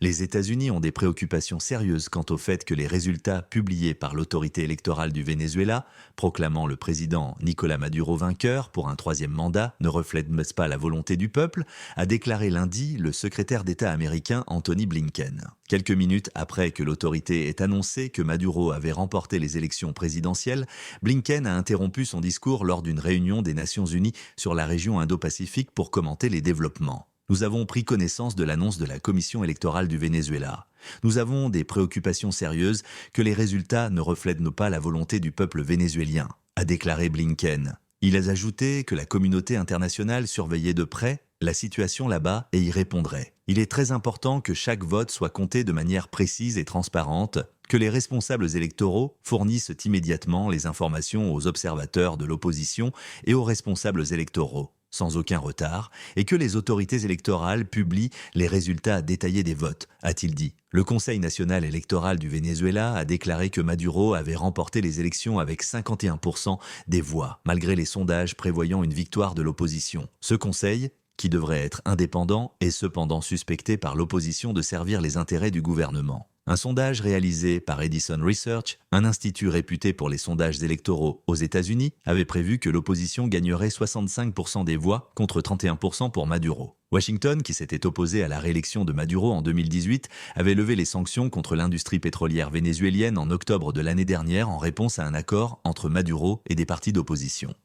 Les États-Unis ont des préoccupations sérieuses quant au fait que les résultats publiés par l'autorité électorale du Venezuela, proclamant le président Nicolás Maduro vainqueur pour un troisième mandat, ne reflètent pas la volonté du peuple, a déclaré lundi le secrétaire d'État américain Anthony Blinken. Quelques minutes après que l'autorité ait annoncé que Maduro avait remporté les élections présidentielles, Blinken a interrompu son discours lors d'une réunion des Nations Unies sur la région Indo-Pacifique pour commenter les développements. Nous avons pris connaissance de l'annonce de la Commission électorale du Venezuela. Nous avons des préoccupations sérieuses que les résultats ne reflètent pas la volonté du peuple vénézuélien, a déclaré Blinken. Il a ajouté que la communauté internationale surveillait de près la situation là-bas et y répondrait. Il est très important que chaque vote soit compté de manière précise et transparente, que les responsables électoraux fournissent immédiatement les informations aux observateurs de l'opposition et aux responsables électoraux, sans aucun retard, et que les autorités électorales publient les résultats détaillés des votes, a-t-il dit. Le Conseil national électoral du Venezuela a déclaré que Maduro avait remporté les élections avec 51% des voix, malgré les sondages prévoyant une victoire de l'opposition. Ce conseil, qui devrait être indépendant, est cependant suspecté par l'opposition de servir les intérêts du gouvernement. Un sondage réalisé par Edison Research, un institut réputé pour les sondages électoraux aux États-Unis, avait prévu que l'opposition gagnerait 65% des voix contre 31% pour Maduro. Washington, qui s'était opposé à la réélection de Maduro en 2018, avait levé les sanctions contre l'industrie pétrolière vénézuélienne en octobre de l'année dernière en réponse à un accord entre Maduro et des partis d'opposition.